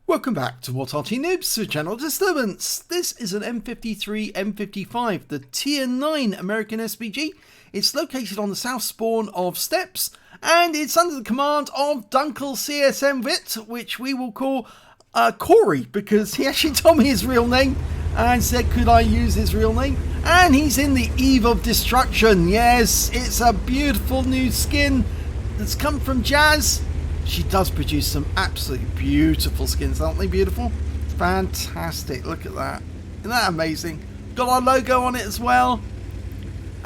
Welcome back to What Arty Noobs for Channel Disturbance. This is an M53 M55, the Tier 9 American SPG. It's located on the south spawn of Steps, and it's under the command of Dunkel CSM Vit, which we will call Corey, because he actually told me his real name and said could I use his real name. And he's in the eve of destruction. Yes, it's a beautiful new skin that's come from Jazz. She does produce some absolutely beautiful skins, aren't they beautiful? Fantastic, look at that. Isn't that amazing? Got our logo on it as well.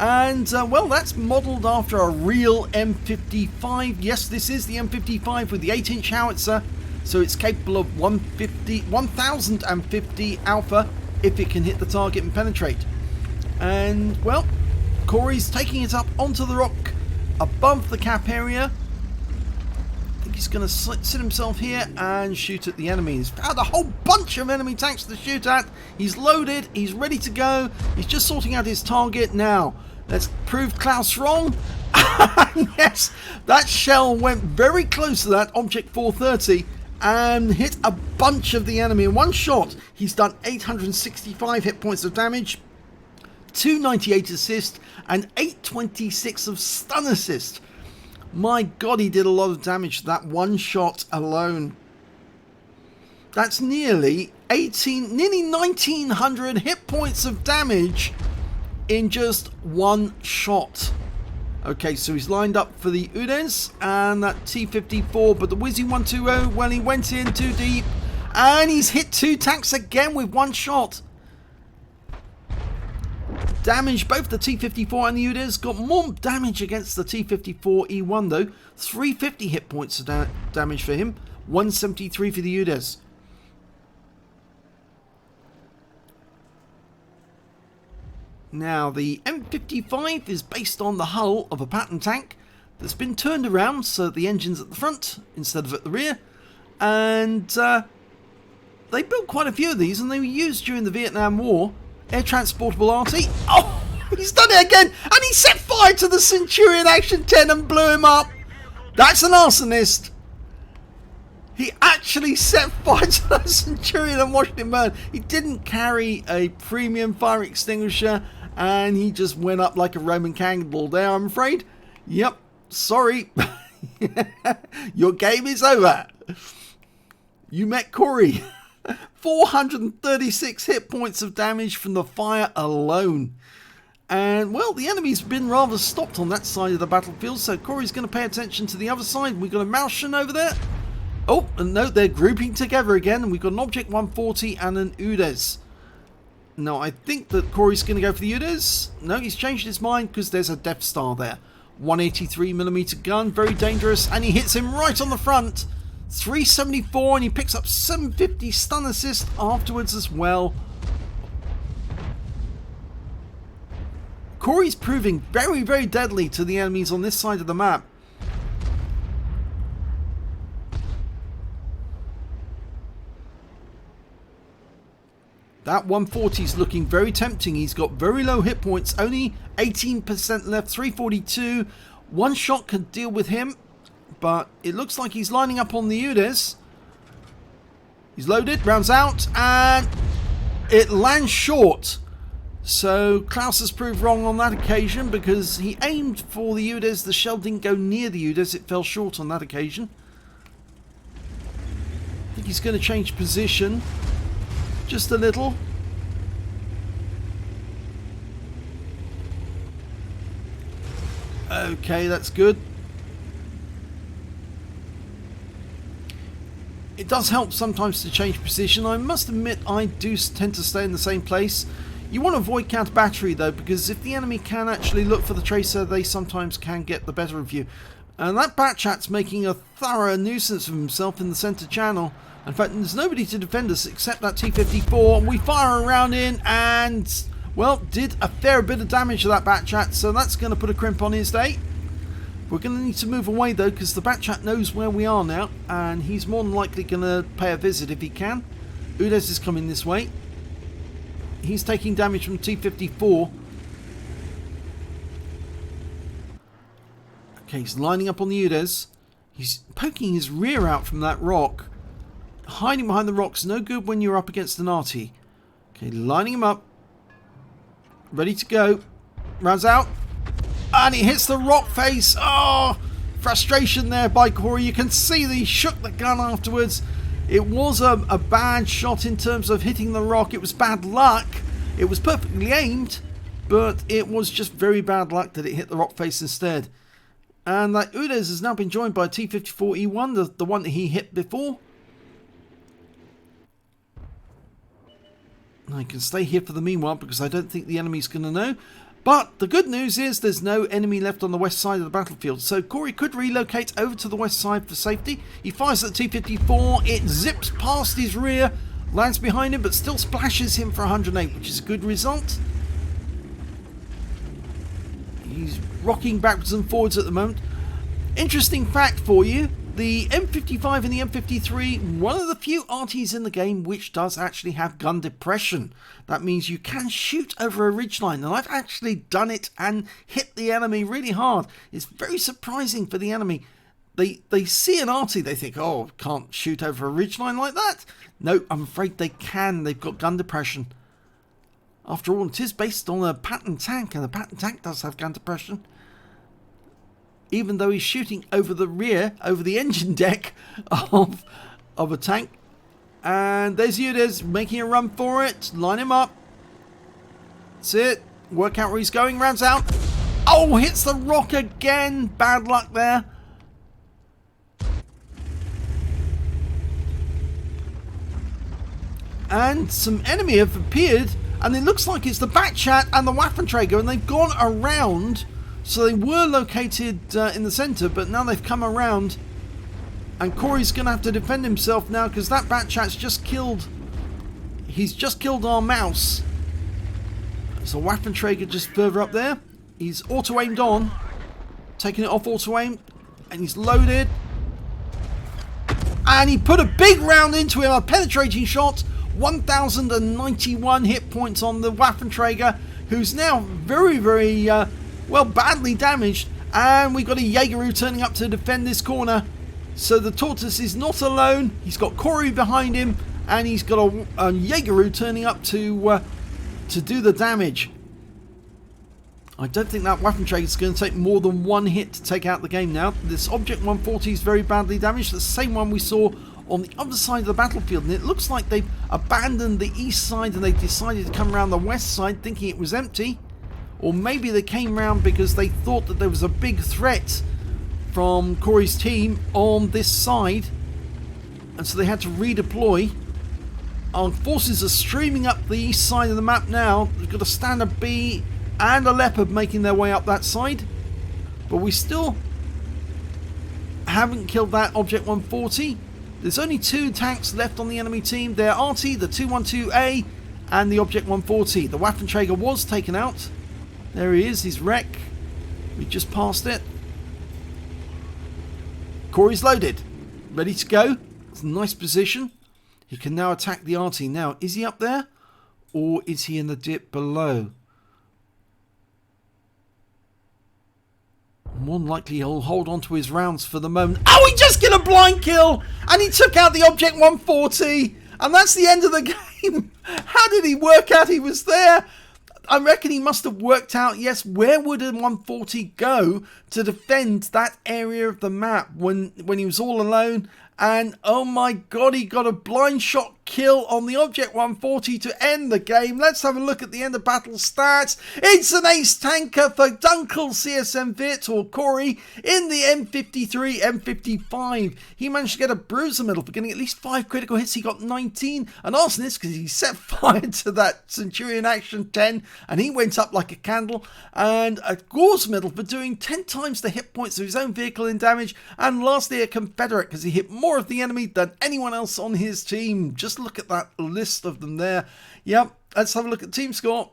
And, well, that's modelled after a real M55. Yes, this is the M55 with the 8-inch howitzer. So it's capable of 1050 alpha if it can hit the target and penetrate. And, well, Corey's taking it up onto the rock above the cap area. He's going to sit himself here and shoot at the enemy. He's found a whole bunch of enemy tanks to shoot at. He's loaded. He's ready to go. He's just sorting out his target now. Let's prove Klaus wrong. Yes, that shell went very close to that Object 430 and hit a bunch of the enemy in one shot. He's done 865 hit points of damage, 298 assist, and 826 of stun assist. My god, he did a lot of damage to that one shot alone. That's nearly 1900 hit points of damage in just one shot. Okay, so he's lined up for the Udes and that T-54, but the Wizzy 120, well, he went in too deep and he's hit two tanks again with one shot. Damage both the T-54 and the Udes. Got more damage against the T-54 E1 though. 350 hit points of damage for him. 173 for the Udes. Now the M55 is based on the hull of a Patton tank that's been turned around so the engine's at the front instead of at the rear. And they built quite a few of these and they were used during the Vietnam War. Air transportable Arty. Oh, he's done it again. And he set fire to the Centurion Action 10 and blew him up. That's an arsonist. He actually set fire to the Centurion and watched him burn. He didn't carry a premium fire extinguisher and he just went up like a Roman candle there, I'm afraid. Yep, sorry. Your game is over. You met Corey. 436 hit points of damage from the fire alone. And, well, the enemy's been rather stopped on that side of the battlefield, so Corey's going to pay attention to the other side. We've got a Malshan over there. Oh, and no, they're grouping together again. And we've got an Object 140 and an Udes. Now, I think that Corey's going to go for the Udes. No, he's changed his mind because there's a Death Star there. 183mm gun, very dangerous, and he hits him right on the front. 374 and he picks up 750 stun assist afterwards as well. Corey's proving very, very deadly to the enemies on this side of the map. That 140 is looking very tempting. He's got very low hit points, only 18% left, 342. One shot could deal with him. But it looks like he's lining up on the Udes. He's loaded, rounds out, and it lands short. So Klaus has proved wrong on that occasion because he aimed for the Udes. The shell didn't go near the Udes. It fell short on that occasion. I think he's going to change position just a little. Okay, that's good. It does help sometimes to change position. I must admit I do tend to stay in the same place. You want to avoid counter battery though, because if the enemy can actually look for the tracer, they sometimes can get the better of you. And that Batchat's making a thorough nuisance of himself in the centre channel. In fact, there's nobody to defend us except that T-54. We fire a round in and, well, did a fair bit of damage to that Batchat, so that's going to put a crimp on his day. We're going to need to move away though because the Batchat knows where we are now and he's more than likely going to pay a visit if he can. Udes is coming this way. He's taking damage from T-54. Okay, he's lining up on the Udes. He's poking his rear out from that rock. Hiding behind the rocks, no good when you're up against an Arty. Okay, lining him up. Ready to go. Rounds out. And he hits the rock face. Oh, frustration there by Corey. You can see that he shook the gun afterwards. It was a bad shot in terms of hitting the rock. It was bad luck. It was perfectly aimed, but it was just very bad luck that it hit the rock face instead. And that Udes has now been joined by T54E1, the one that he hit before. I can stay here for the meanwhile because I don't think the enemy's going to know. But the good news is there's no enemy left on the west side of the battlefield. So Corey could relocate over to the west side for safety. He fires at the T54. It zips past his rear, lands behind him, but still splashes him for 108, which is a good result. He's rocking backwards and forwards at the moment. Interesting fact for you. The M55 and the M53, one of the few Artys in the game which does actually have gun depression. That means you can shoot over a ridgeline, and I've actually done it and hit the enemy really hard. It's very surprising for the enemy. They see an Arty, they think, oh, can't shoot over a ridgeline like that. No, I'm afraid they can. They've got gun depression. After all, it is based on a Patton tank, and the Patton tank does have gun depression. Even though he's shooting over the rear, over the engine deck of a tank. And there's Udes making a run for it. Line him up. That's it. Work out where he's going. Rounds out. Oh, hits the rock again. Bad luck there. And some enemy have appeared. And it looks like it's the Batchat and the Waffenträger. And they've gone around. So they were located in the centre, but now they've come around. And Corey's going to have to defend himself now because that Batchat's just killed. He's just killed our mouse. So Waffenträger just further up there. He's auto-aimed on. Taking it off auto-aim. And he's loaded. And he put a big round into him. A penetrating shot. 1,091 hit points on the Waffenträger. Who's now very, very... well, badly damaged, and we've got a Jaegeru turning up to defend this corner. So the Tortoise is not alone. He's got Corey behind him, and he's got a Jaegeru turning up to do the damage. I don't think that Waffenträger is going to take more than one hit to take out the game now. This Object 140 is very badly damaged. The same one we saw on the other side of the battlefield, and it looks like they've abandoned the east side and they decided to come around the west side thinking it was empty. Or maybe they came round because they thought that there was a big threat from Corey's team on this side. And so they had to redeploy. Our forces are streaming up the east side of the map now. We've got a Standard B and a Leopard making their way up that side. But we still haven't killed that Object 140. There's only two tanks left on the enemy team. They're Arty, the 212A, and the Object 140. The Waffenträger was taken out. There he is, his wreck. We just passed it. Corey's loaded. Ready to go. It's a nice position. He can now attack the Arty. Now, is he up there? Or is he in the dip below? More than likely he'll hold on to his rounds for the moment. Oh, he just get a blind kill! And he took out the Object 140! And that's the end of the game! How did he work out he was there? I reckon he must have worked out, yes, where would a 140 go to defend that area of the map when he was all alone. And oh my god, he got a blind shot kill on the Object 140 to end the game. Let's have a look at the end of battle stats. It's an ace tanker for Dunkel CSM Vit, or Corey, in the M53 M55. He managed to get a bruiser medal for getting at least 5 critical hits. He got 19. An arsonist because he set fire to that Centurion Action 10 and he went up like a candle. And a Gore's medal for doing 10 times the hit points of his own vehicle in damage. And lastly, a Confederate because he hit more of the enemy than anyone else on his team. Just look at that list of them there. Yep, let's have a look at team score.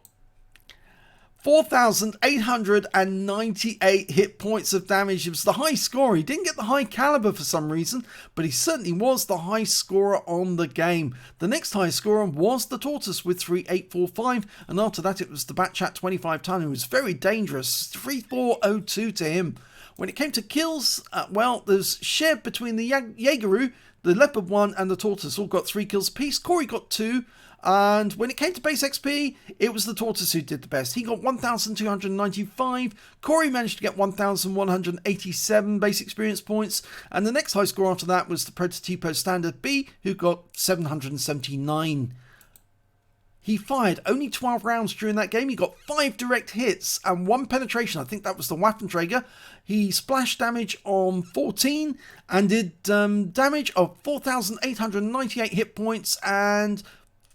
4,898 hit points of damage. It was the high score. He didn't get the high caliber for some reason, but he certainly was the high scorer on the game. The next high scorer was the Tortoise with 3,845, and after that it was the Batchat 25 ton who was very dangerous. 3,402 to him. When it came to kills, well, there's shared between the Jaegeru, The Leopard 1 and the Tortoise all got 3 kills apiece. Corey got 2. And when it came to base XP, it was the Tortoise who did the best. He got 1,295. Corey managed to get 1,187 base experience points. And the next high score after that was the Prototypo Standard B, who got 779. He fired only 12 rounds during that game. He got 5 direct hits and 1 penetration. I think that was the Waffenträger. He splashed damage on 14 and did damage of 4,898 hit points, and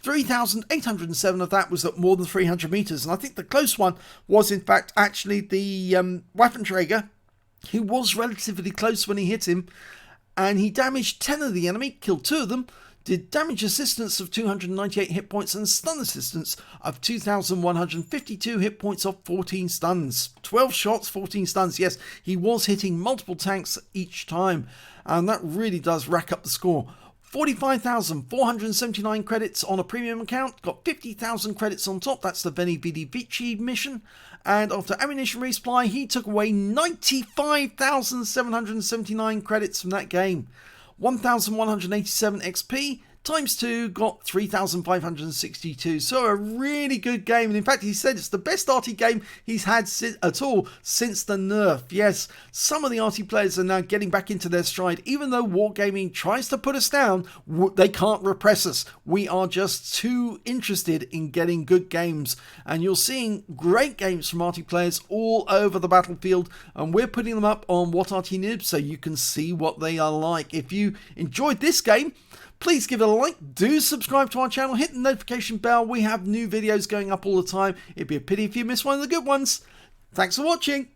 3,807 of that was at more than 300 meters. And I think the close one was in fact actually the Waffenträger. He was relatively close when he hit him, and he damaged 10 of the enemy, killed 2 of them, did damage assistance of 298 hit points and stun assistance of 2,152 hit points off 14 stuns. 12 shots, 14 stuns. Yes, he was hitting multiple tanks each time, and that really does rack up the score. 45,479 credits on a premium account, got 50,000 credits on top. That's the Veni Vidi Vici mission. And after ammunition resupply, he took away 95,779 credits from that game. 1,187 XP times 2 got 3,562. So a really good game. And in fact, he said it's the best Arty game he's had at all since the nerf. Yes, some of the Arty players are now getting back into their stride. Even though Wargaming tries to put us down, they can't repress us. We are just too interested in getting good games. And you're seeing great games from Arty players all over the battlefield. And we're putting them up on What Arty Noobs so you can see what they are like. If you enjoyed this game, please give it a like, do subscribe to our channel, hit the notification bell. We have new videos going up all the time. It'd be a pity if you miss one of the good ones. Thanks for watching.